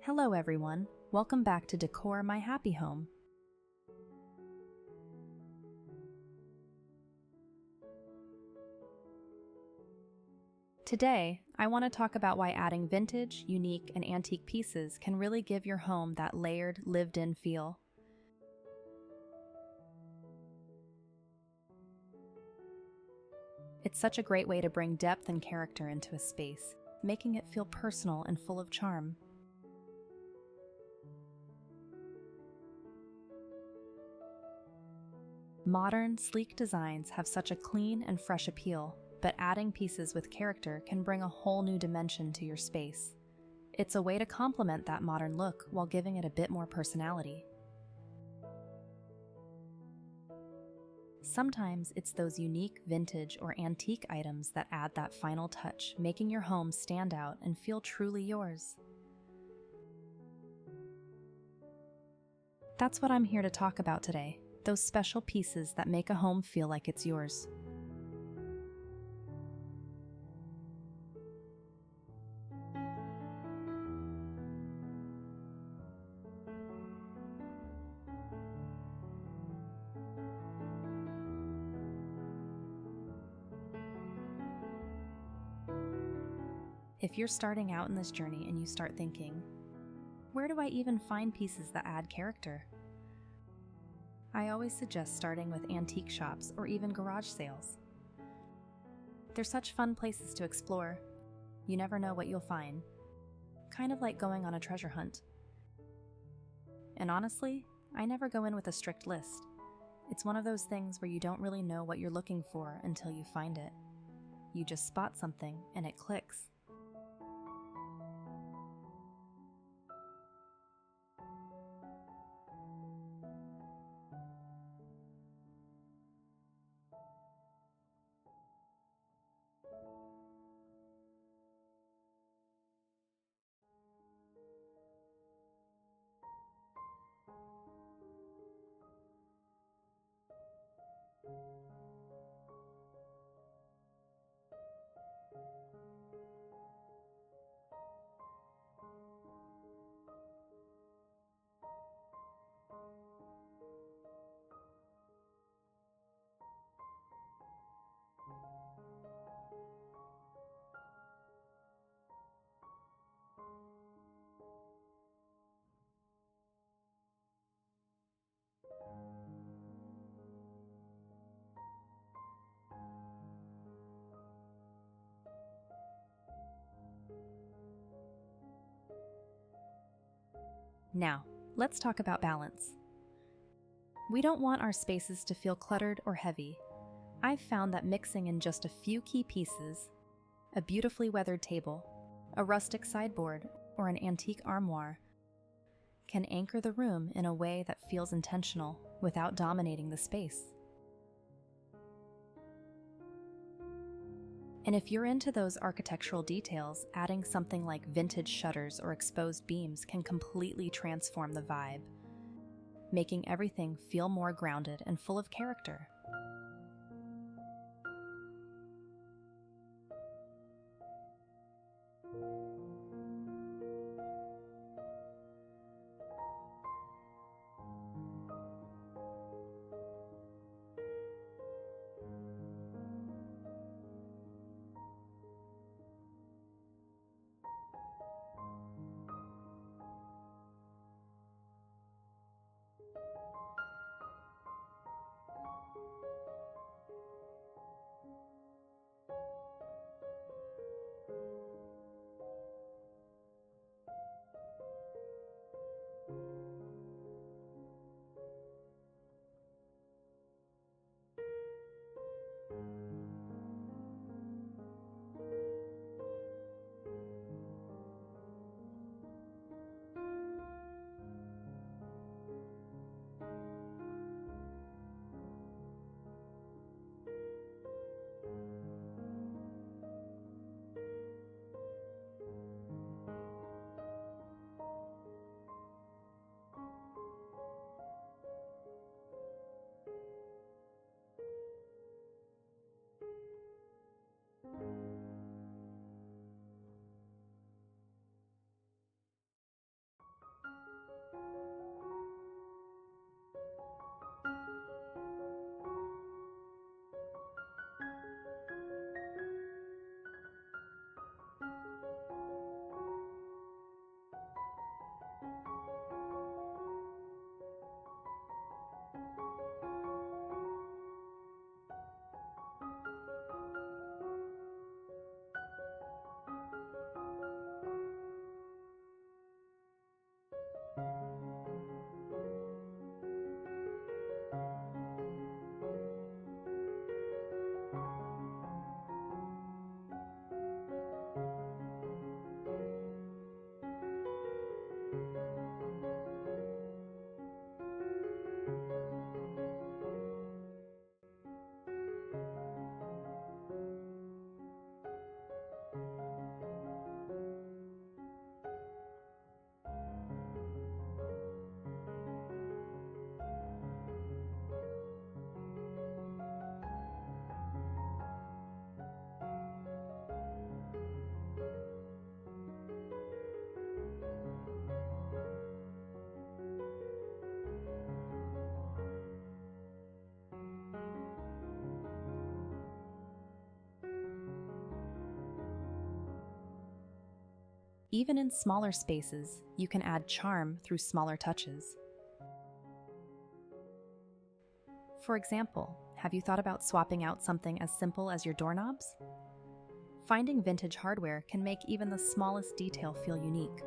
Hello everyone, welcome back to Decor My Happy Home. Today, I want to talk about why adding vintage, unique, and antique pieces can really give your home that layered, lived-in feel. It's such a great way to bring depth and character into a space, making it feel personal and full of charm. Modern, sleek designs have such a clean and fresh appeal, but adding pieces with character can bring a whole new dimension to your space. It's a way to complement that modern look while giving it a bit more personality. Sometimes it's those unique vintage or antique items that add that final touch, making your home stand out and feel truly yours. That's what I'm here to talk about today, those special pieces that make a home feel like it's yours. If you're starting out in this journey and you start thinking, where do I even find pieces that add character? I always suggest starting with antique shops or even garage sales. They're such fun places to explore. You never know what you'll find. Kind of like going on a treasure hunt. And honestly, I never go in with a strict list. It's one of those things where you don't really know what you're looking for until you find it. You just spot something and it clicks. Now, let's talk about balance. We don't want our spaces to feel cluttered or heavy. I've found that mixing in just a few key pieces, a beautifully weathered table, a rustic sideboard, or an antique armoire, can anchor the room in a way that feels intentional without dominating the space. And if you're into those architectural details, adding something like vintage shutters or exposed beams can completely transform the vibe, making everything feel more grounded and full of character. Even in smaller spaces, you can add charm through smaller touches. For example, have you thought about swapping out something as simple as your doorknobs? Finding vintage hardware can make even the smallest detail feel unique.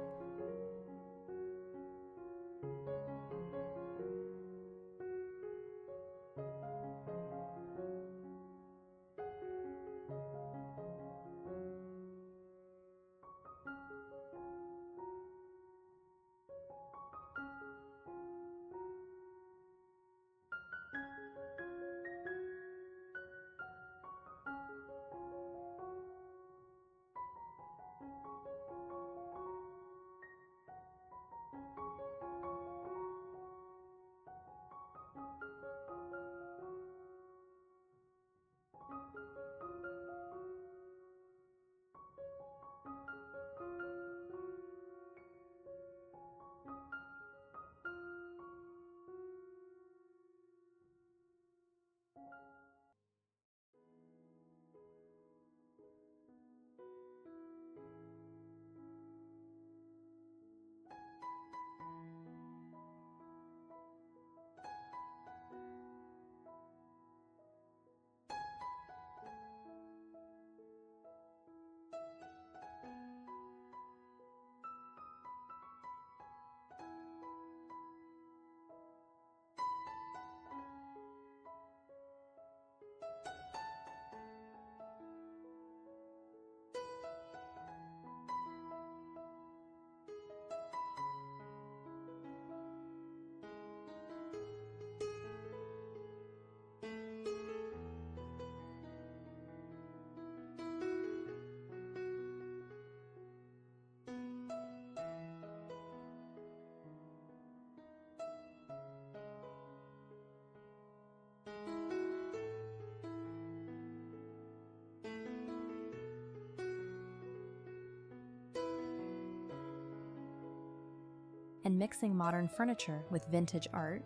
And mixing modern furniture with vintage art,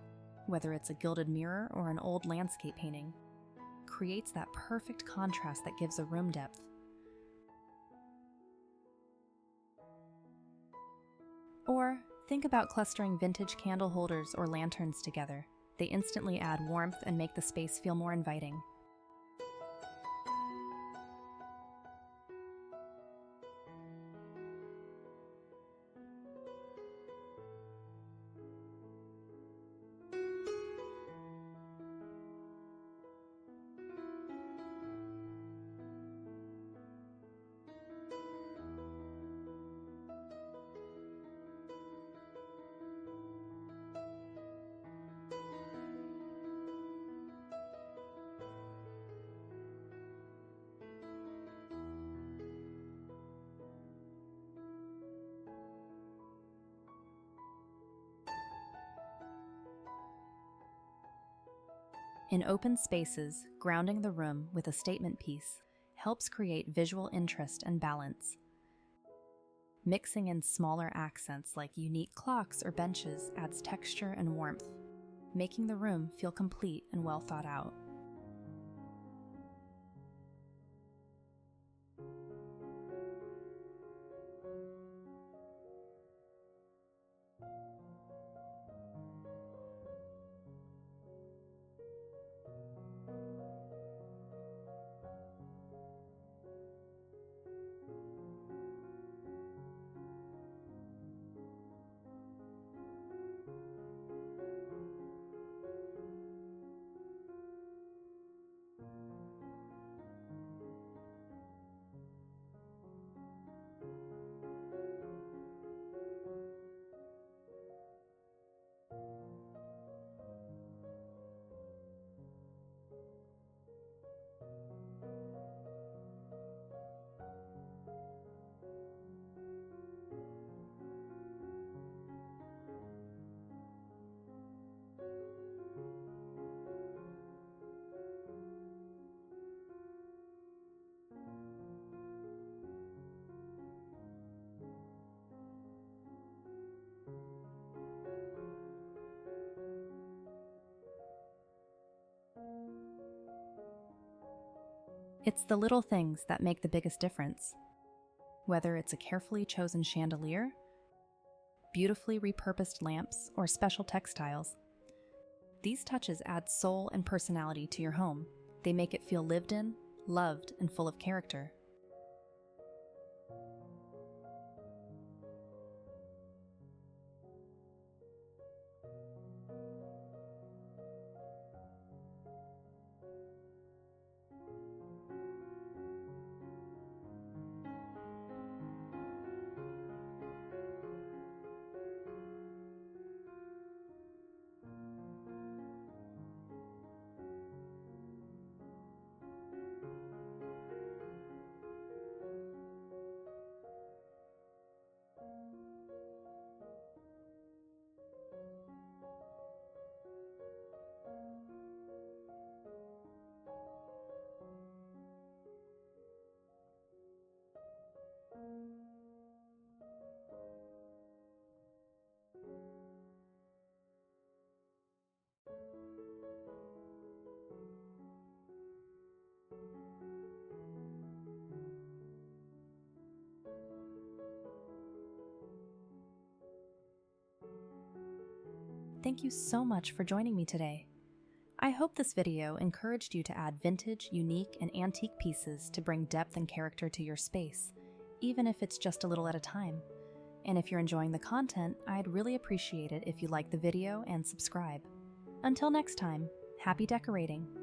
whether it's a gilded mirror or an old landscape painting, creates that perfect contrast that gives a room depth. Or think about clustering vintage candle holders or lanterns together. They instantly add warmth and make the space feel more inviting. In open spaces, grounding the room with a statement piece helps create visual interest and balance. Mixing in smaller accents like unique clocks or benches adds texture and warmth, making the room feel complete and well thought out. It's the little things that make the biggest difference. Whether it's a carefully chosen chandelier, beautifully repurposed lamps, or special textiles, these touches add soul and personality to your home. They make it feel lived in, loved, and full of character. Thank you so much for joining me today. I hope this video encouraged you to add vintage, unique, and antique pieces to bring depth and character to your space, even if it's just a little at a time. And if you're enjoying the content, I'd really appreciate it if you like the video and subscribe. Until next time, happy decorating!